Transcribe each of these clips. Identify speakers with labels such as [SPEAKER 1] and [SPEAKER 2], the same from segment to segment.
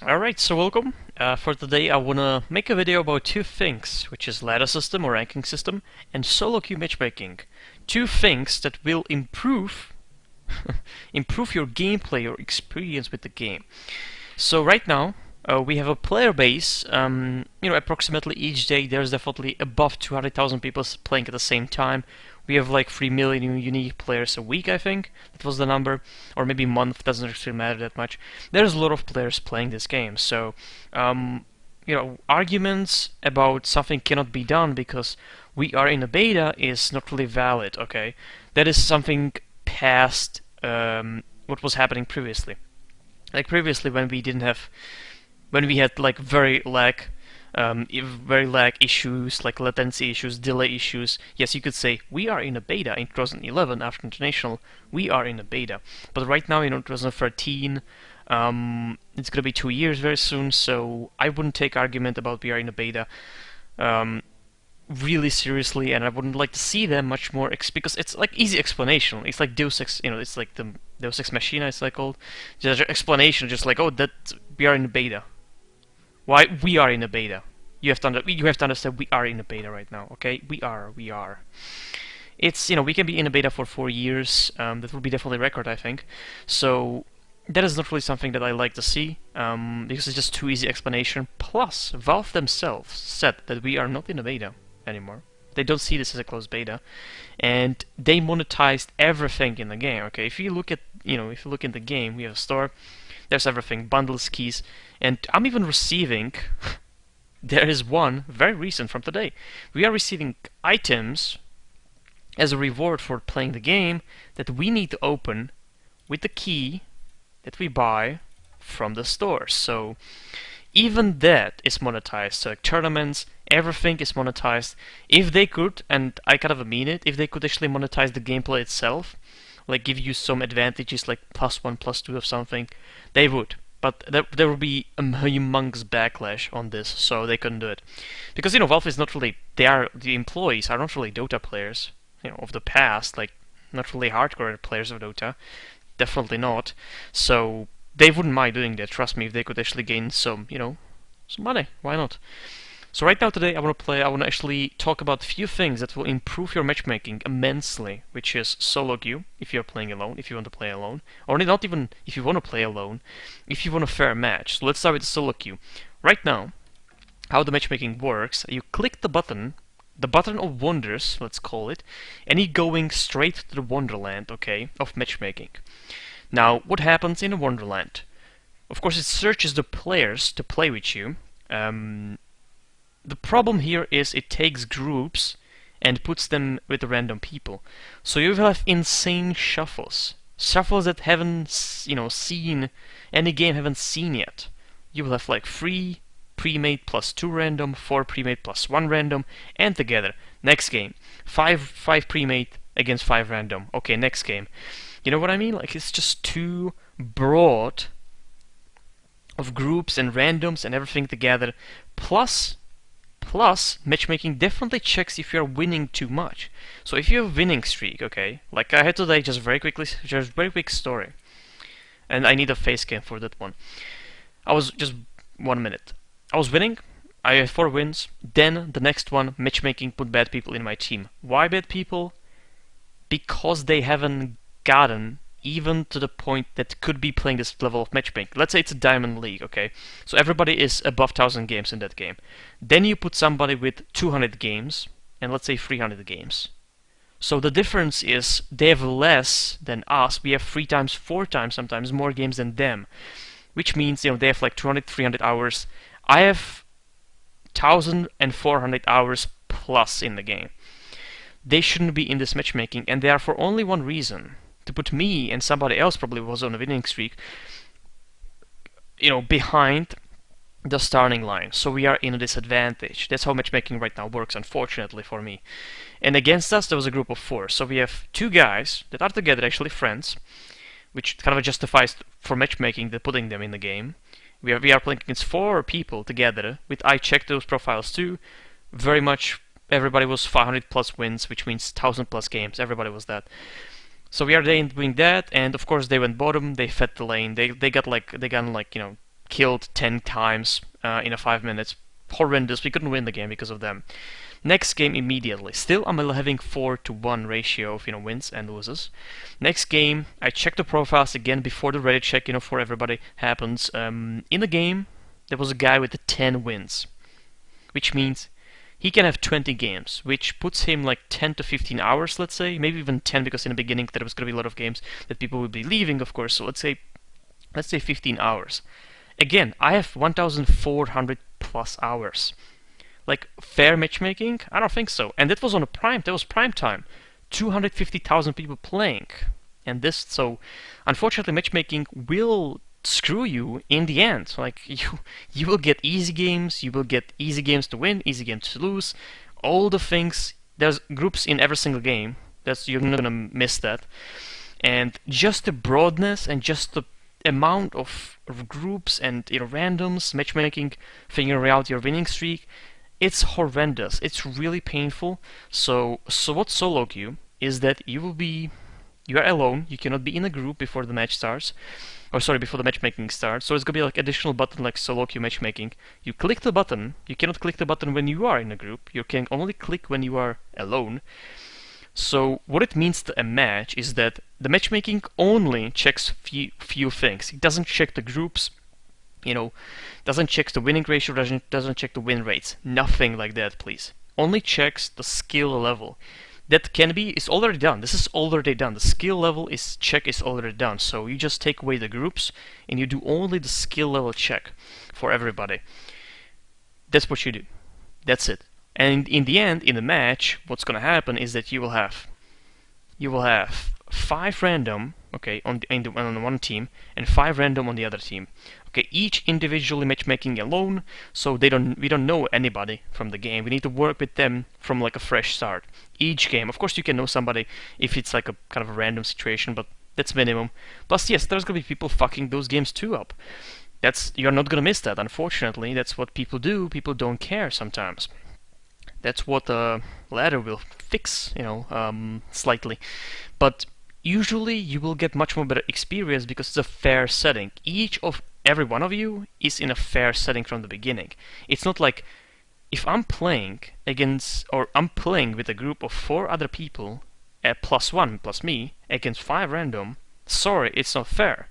[SPEAKER 1] Alright, so welcome. For today I wanna make a video about two things, which is ladder system or ranking system and solo queue matchmaking. Two things that will improve improve your gameplay or experience with the game. So right now we have a player base, approximately each day there's definitely above 200,000 people playing at the same time. We have like 3 million unique players a week, I think. That was the number. Or maybe month, doesn't actually matter that much. There's a lot of players playing this game, so arguments about something cannot be done because we are in a beta is not really valid, okay? That is something past what was happening previously. Like previously when we had like very lag issues, like latency issues, delay issues. Yes, you could say we are in a beta in 2011 after International. We are in a beta, but right now, 2013, it's gonna be 2 years very soon. So I wouldn't take argument about we are in a beta really seriously, and I wouldn't like to see them much more because it's like easy explanation. It's like Deus Ex, it's like the Deus Ex Machina, it's like called. Just explanation, just like, oh, that we are in a beta. Why we are in a beta? You have to understand we are in a beta right now. Okay, we are. It's we can be in a beta for 4 years. That will be definitely a record, I think. So that is not really something that I like to see because it's just too easy explanation. Plus, Valve themselves said that we are not in a beta anymore. They don't see this as a closed beta, and they monetized everything in the game. Okay, if you look at if you look in the game, we have a store. There's everything, bundles, keys, and I'm even receiving, there is one very recent from today. We are receiving items as a reward for playing the game that we need to open with the key that we buy from the store. So even that is monetized. So like tournaments, everything is monetized. If they could, and I kind of mean it, if they could actually monetize the gameplay itself, like give you some advantages like +1, +2 of something, they would. But there will be a humongous backlash on this, so they couldn't do it. Because, Valve is not really, the employees are not really Dota players, of the past, like, not really hardcore players of Dota. Definitely not. So, they wouldn't mind doing that, trust me, if they could actually gain some, some money. Why not? So right now today I want to actually talk about a few things that will improve your matchmaking immensely, which is solo queue, if you're playing alone, if you want to play alone, or not even if you want to play alone, if you want a fair match. So let's start with the solo queue. Right now, how the matchmaking works, you click the button of wonders, let's call it, and you're going straight to the wonderland, okay, of matchmaking. Now, what happens in a wonderland? Of course, it searches the players to play with you. The problem here is it takes groups and puts them with random people. So you will have insane shuffles. Shuffles that haven't, seen, any game haven't seen yet. You will have like 3 pre-made plus 2 random, 4 pre-made plus 1 random, and together. Next game. 5 pre-made against 5 random. Okay, next game. You know what I mean? Like, it's just too broad of groups and randoms and everything together. Plus, matchmaking definitely checks if you're winning too much. So if you have a winning streak, okay, like I had today, just very quick story. And I need a face cam for that one. I was just 1 minute. I was winning, I had 4 wins, then the next one, matchmaking put bad people in my team. Why bad people? Because they haven't gotten even to the point that could be playing this level of matchmaking. Let's say it's a Diamond League, okay? So everybody is above 1,000 games in that game. Then you put somebody with 200 games, and let's say 300 games. So the difference is they have less than us. We have 3 times, 4 times sometimes more games than them. Which means, they have like 200, 300 hours. I have 1,400 hours plus in the game. They shouldn't be in this matchmaking, and they are for only one reason. To put me and somebody else probably was on a winning streak, behind the starting line. So we are in a disadvantage. That's how matchmaking right now works, unfortunately for me. And against us there was a group of 4. So we have 2 guys that are together, actually friends, which kind of justifies for matchmaking the putting them in the game. We are playing against 4 people together. I checked those profiles too. Very much everybody was 500 plus wins, which means 1,000 plus games. Everybody was that. So we are doing that, and of course they went bottom. They fed the lane. They got killed 10 times in a 5 minutes. Horrendous. We couldn't win the game because of them. Next game immediately. Still, I'm having 4-to-1 ratio of wins and losses. Next game, I check the profiles again before the Reddit check, for everybody happens. In the game, there was a guy with 10 wins, which means he can have 20 games, which puts him like 10 to 15 hours, let's say, maybe even 10, because in the beginning there was going to be a lot of games that people would be leaving, of course. So let's say 15 hours. Again, I have 1,400 plus hours. Like, fair matchmaking? I don't think so. And that was on a prime. That was prime time. 250,000 people playing. And this, so unfortunately, matchmaking will screw you in the end. Like, you will get easy games. You will get easy games to win, easy games to lose. All the things. There's groups in every single game. You're not gonna miss that. And just the broadness and just the amount of groups and randoms, matchmaking, figuring out your winning streak. It's horrendous. It's really painful. So what solo queue is that you are alone. You cannot be in a group before the match starts, or sorry, before the matchmaking starts. So it's gonna be like additional button like solo queue matchmaking. You click the button. You cannot click the button when you are in a group. You can only click when you are alone. So what it means to a match is that the matchmaking only checks few things. It doesn't check the groups. Doesn't check the winning ratio, doesn't check the win rates. Nothing like that, please. Only checks the skill level. That is already done. This is already done. The skill level is already done. So you just take away the groups and you do only the skill level check for everybody. That's what you do. That's it. And in the end, in the match, what's gonna happen is that you will have 5 random, okay, on one team, and 5 random on the other team. Okay, each individually matchmaking alone, so we don't know anybody from the game. We need to work with them from like a fresh start. Each game, of course, you can know somebody if it's like a kind of a random situation, but that's minimum. Plus, yes, there's gonna be people fucking those games too up. You're not gonna miss that. Unfortunately, that's what people do. People don't care sometimes. That's what the ladder will fix, slightly. But usually you will get much more better experience because it's a fair setting. Every one of you is in a fair setting from the beginning. It's not like if I'm playing with a group of 4 other people, +1 plus me, against 5 random, sorry, it's not fair.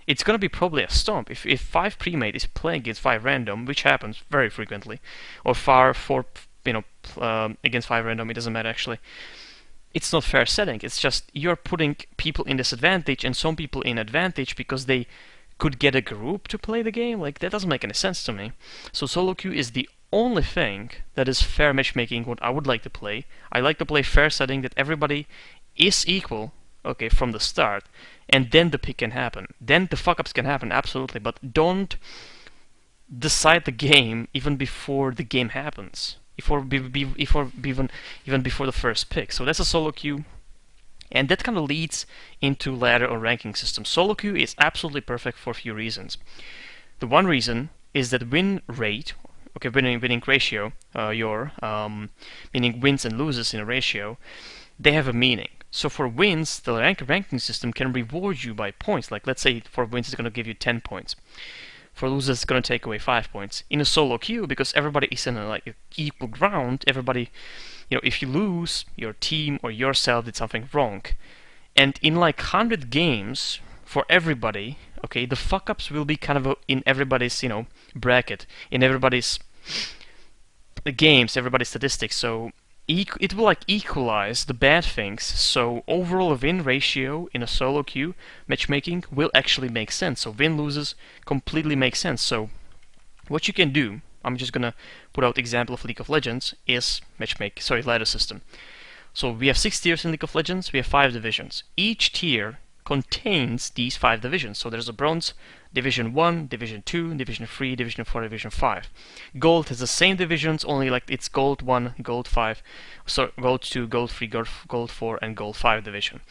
[SPEAKER 1] It's gonna be probably a stomp. If 5 premade is playing against 5 random, which happens very frequently, or 4 against 5 random, it doesn't matter actually. It's not fair setting. It's just you're putting people in disadvantage and some people in advantage because they could get a group to play the game. Like, that doesn't make any sense to me. So solo queue is the only thing that is fair matchmaking what I would like to play. I like to play fair setting that everybody is equal, okay, from the start, and then the pick can happen. Then the fuck-ups can happen, absolutely, but don't decide the game even before the game happens. Even before the first pick. So that's a solo queue. And that kind of leads into ladder or ranking system. Solo queue is absolutely perfect for a few reasons. The one reason is that win rate, okay, winning ratio, meaning wins and loses in a ratio, they have a meaning. So for wins, the ranking system can reward you by points. Like, let's say for wins it's going to give you 10 points. For losers it's going to take away 5 points. In a solo queue, because everybody is in a equal ground, everybody, if you lose, your team or yourself did something wrong. And in 100 games, for everybody, okay, the fuck-ups will be kind of in everybody's, bracket, in everybody's games, everybody's statistics. So it will equalize the bad things. So overall win ratio in a solo queue matchmaking will actually make sense. So win loses completely makes sense. So what you can do, I'm just gonna put out example of League of Legends, is ladder system. So we have 6 tiers in League of Legends, we have 5 divisions. Each tier contains these 5 divisions. So there's a bronze, Division 1, Division 2, Division 3, Division 4, Division 5. Gold has the same divisions, only it's Gold 1, Gold 5, so Gold 2, Gold 3, Gold 4, and Gold 5 division.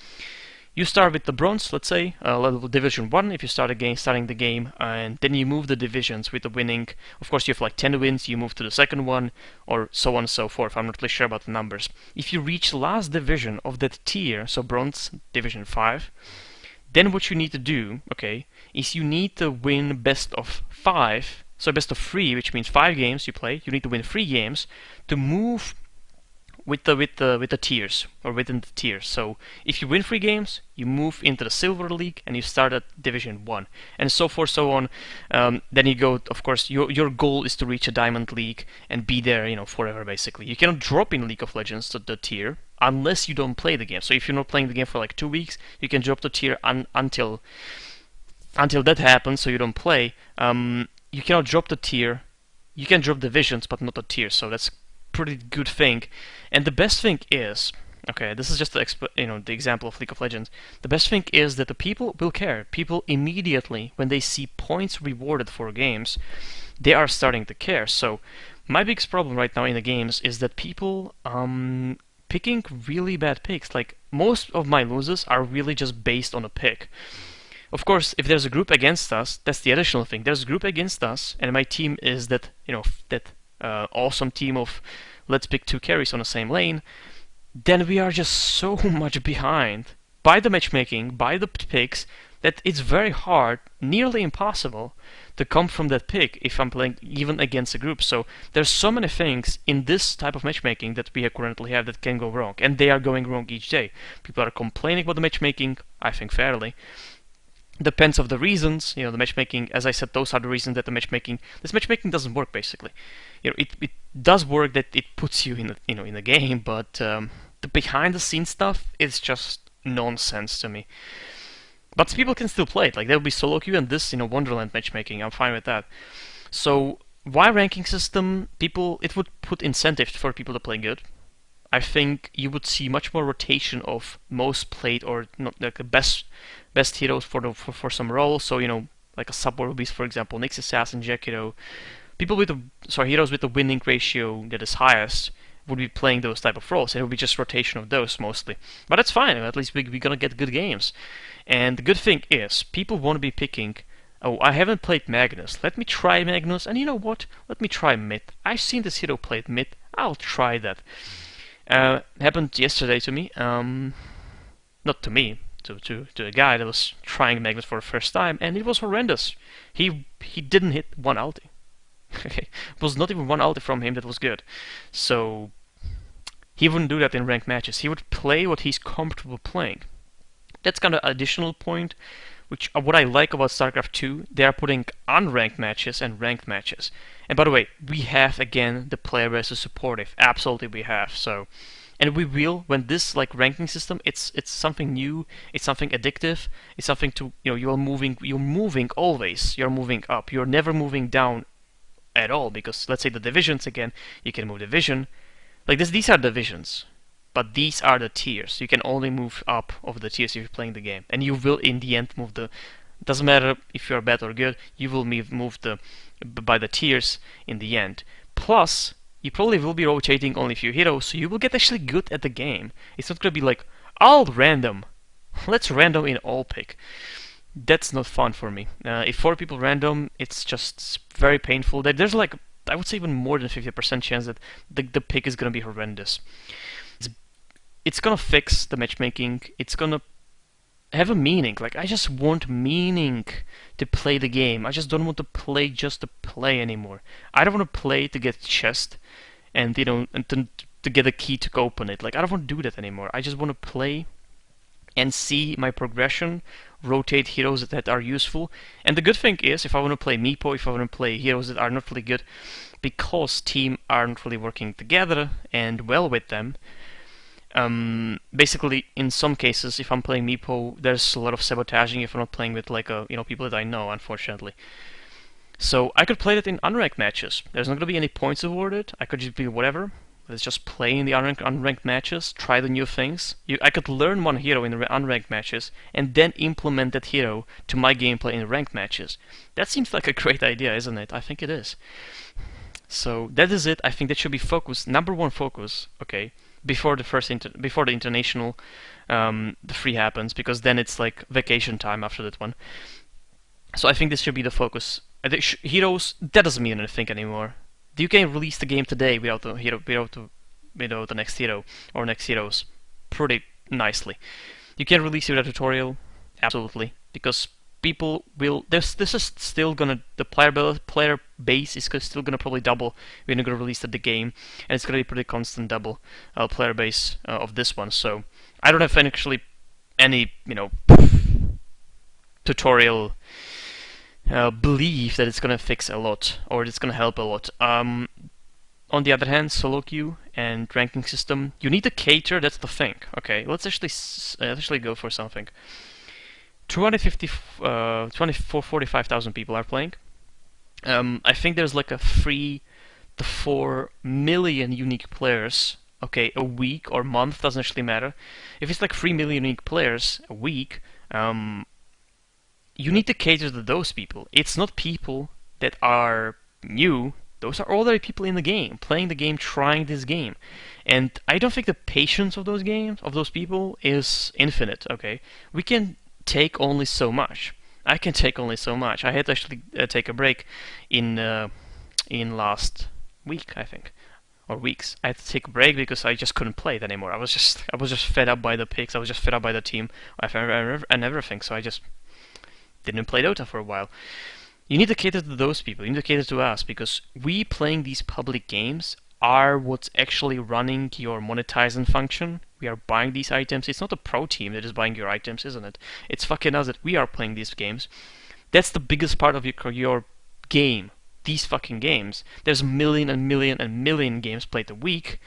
[SPEAKER 1] You start with the bronze, let's say, level Division 1 if you starting the game, and then you move the divisions with the winning. Of course, you have 10 wins, you move to the second one, or so on and so forth. I'm not really sure about the numbers. If you reach the last division of that tier, so bronze, Division 5, Then what you need to do, okay, is you need to win best of 5, so best of 3, which means 5 games you play. You need to win 3 games to move with the tiers, or within the tiers. So if you win 3 games, you move into the Silver League and you start at Division 1, and so forth, so on. Then you go, of course, your goal is to reach a Diamond League and be there, forever basically. You cannot drop in League of Legends to the tier unless you don't play the game. So if you're not playing the game for like 2 weeks, you can drop the tier until that happens, so you don't play. You cannot drop the tier. You can drop divisions, but not the tier. So that's pretty good thing. And the best thing is, okay, this is just the the example of League of Legends. The best thing is that the people will care. People immediately, when they see points rewarded for games, they are starting to care. So my biggest problem right now in the games is that people picking really bad picks. Like, most of my losses are really just based on a pick. Of course, if there's a group against us, that's the additional thing. There's a group against us, and my team is that, that awesome team of let's pick 2 carries on the same lane, then we are just so much behind by the matchmaking, by the picks, that it's very hard, nearly impossible, to come from that pick if I'm playing even against a group. So there's so many things in this type of matchmaking that we currently have that can go wrong, and they are going wrong each day. People are complaining about the matchmaking, I think fairly. Depends of the reasons, the matchmaking, as I said, those are the reasons that this matchmaking doesn't work basically. It does work that it puts you in in the game, but the behind the scenes stuff is just nonsense to me. But people can still play it, like there'll be solo queue and this, Wonderland matchmaking, I'm fine with that. So why ranking system? It would put incentive for people to play good. I think you would see much more rotation of most played, or not, like the best heroes for some roles. So like a support would be, for example, Nyx Assassin, Jack Hero. People with heroes with the winning ratio that is highest would be playing those type of roles. It would be just rotation of those mostly. But that's fine. At least we're gonna get good games. And the good thing is, people want to be picking. Oh, I haven't played Magnus. Let me try Magnus. And you know what? Let me try mid. I've seen this hero played mid. I'll try that. Happened yesterday to me. Not to me, to a guy that was trying Magnus for the first time, and it was horrendous. He didn't hit one ulti. It was not even one ulti from him that was good. So he wouldn't do that in ranked matches. He would play what he's comfortable playing. That's kind of additional point, which what I like about StarCraft 2. They are putting unranked matches and ranked matches. And by the way, we have again the player base is supportive. Absolutely, we have. So, and we will, when this ranking system, it's something new, it's something addictive, it's something to you're moving always. You're moving up. You're never moving down at all, because let's say the divisions again, you can move division. Like this, these are divisions. But these are the tiers. You can only move up of the tiers if you're playing the game, and you will in the end move the. Doesn't matter if you're bad or good. You will move by the tiers in the end. Plus, you probably will be rotating only a few heroes, so you will get actually good at the game. It's not gonna be like, I'll random. Let's random in all pick. That's not fun for me. If 4 people random, it's just very painful. There's like, I would say even more than 50% chance that the pick is gonna be horrendous. It's gonna fix the matchmaking. It's gonna have a meaning. Like, I just want meaning to play the game. I just don't want to play just to play anymore. I don't want to play to get chest and and to get a key to open it. Like, I don't want to do that anymore. I just want to play and see my progression, rotate heroes that are useful. And the good thing is, if I want to play Meepo, if I want to play heroes that are not really good, because team aren't really working together and well with them, basically, in some cases, if I'm playing Meepo, there's a lot of sabotaging if I'm not playing with people that I know, unfortunately. So I could play that in unranked matches. There's not gonna be any points awarded. I could just be whatever. Let's just play in the unranked matches, try the new things. I could learn one hero in the unranked matches and then implement that hero to my gameplay in ranked matches. That seems like a great idea, isn't it? I think it is. So that is it. I think that should be focus, number one focus. Okay. Before the international, the free happens, because then it's like vacation time after that one. So I think this should be the focus. Heroes, that doesn't mean anything anymore. You can release the game today without the hero, without the next hero or next heroes, pretty nicely. You can release it without tutorial. absolutely, because people will. This is still gonna the player base is still gonna probably double when you're gonna release the game, and it's gonna be pretty constant double player base of this one. So I don't have actually any tutorial belief that it's gonna fix a lot or it's gonna help a lot. On the other hand, solo queue and ranking system, you need to cater. That's the thing. Okay, let's actually go for something. 45,000 people are playing. I think there's like a 3 to 4 million unique players. Okay, a week or month doesn't actually matter. If it's like 3 million unique players a week, you need to cater to those people. It's not people that are new. Those are already people in the game, playing the game, trying this game. And I don't think the patience of those people is infinite, okay? We can take only so much. I can take only so much. I had to actually take a break in last week, I think, or weeks. I had to take a break because I just couldn't play it anymore. I was just fed up by the picks. I was just fed up by the team and everything. So I just didn't play Dota for a while. You need to cater to those people. You need to cater to us because we playing these public games are what's actually running your monetizing function. We are buying these items. It's not a pro team that is buying your items, isn't it? It's fucking us that we are playing these games. That's the biggest part of your game. These fucking games. There's a million and million and million games played a week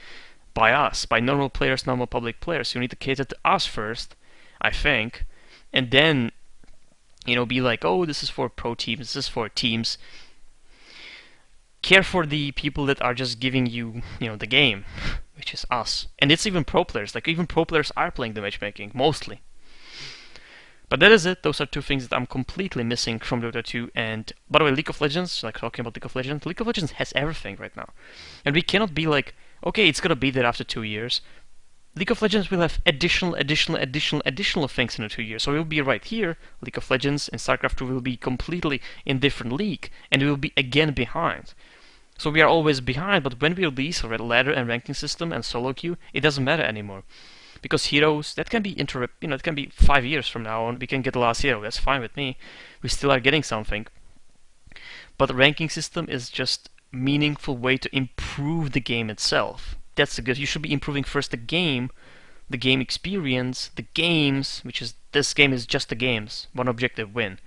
[SPEAKER 1] by us, by normal players, normal public players. You need to cater to us first, I think, and then be like, oh, this is for pro teams, this is for teams. Care for the people that are just giving you, the game, which is us. And it's even pro players. Like, even pro players are playing the matchmaking, mostly. But that is it. Those are two things that I'm completely missing from Dota 2. And, by the way, League of Legends, like talking about League of Legends has everything right now. And we cannot be like, okay, it's gonna be there after 2 years. League of Legends will have additional things in 2 years. So we'll be right here. League of Legends and StarCraft 2 will be completely in different league, and we will be again behind. So we are always behind, but when we release a ladder and ranking system and solo queue, it doesn't matter anymore. Because heroes, that can be it can be 5 years from now on, we can get the last hero, that's fine with me. We still are getting something. But the ranking system is just a meaningful way to improve the game itself. That's the good. You should be improving first the game experience, the games, which is this game is just the games, one objective win.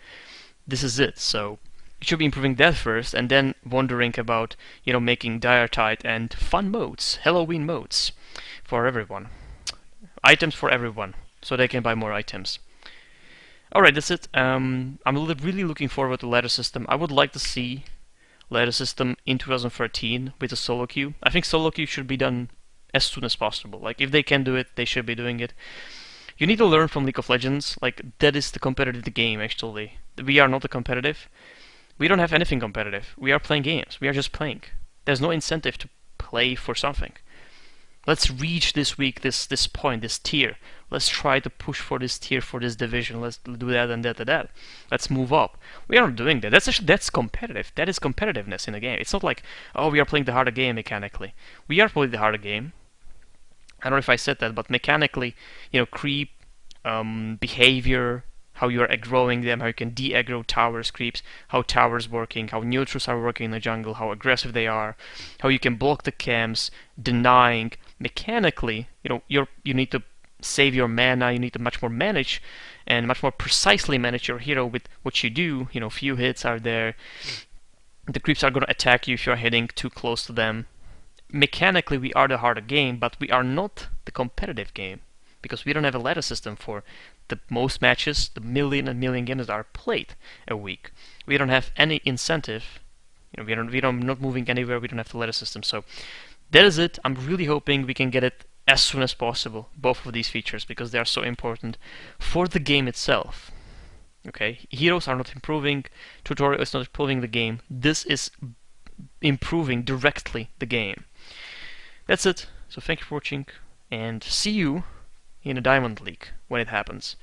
[SPEAKER 1] This is it. So you should be improving that first, and then wondering about making DotA and fun modes, Halloween modes for everyone, items for everyone, so they can buy more items. Alright, that's it. I'm really looking forward to ladder system. I would like to see ladder system in 2013 with a solo queue. I think solo queue should be done as soon as possible. Like, if they can do it, they should be doing it. You need to learn from League of Legends. Like, that is the competitive game, actually. We are not a competitive. We don't have anything competitive. We are playing games. We are just playing. There's no incentive to play for something. Let's reach this week this point, this tier. Let's try to push for this tier, for this division. Let's do that and that and that. Let's move up. We are not doing that. That's competitive. That is competitiveness in the game. It's not like, oh, we are playing the harder game mechanically. We are playing the harder game. I don't know if I said that, but mechanically, creep, behavior, how you are aggroing them, how you can de-aggro towers, creeps, how towers working, how neutrals are working in the jungle, how aggressive they are, how you can block the camps, denying. Mechanically, you need to save your mana, you need to much more manage and much more precisely manage your hero with what you do. Few hits are there. The creeps are going to attack you if you're hitting too close to them. Mechanically, we are the harder game, but we are not the competitive game because we don't have a ladder system for the most matches, the million and million games that are played a week. We don't have any incentive. We don't not moving anywhere. We don't have the ladder system. So that is it. I'm really hoping we can get it as soon as possible, both of these features, because they are so important for the game itself. Okay, heroes are not improving, tutorial is not improving the game. This is improving directly the game. That's it. So thank you for watching, and see you in a Diamond League when it happens.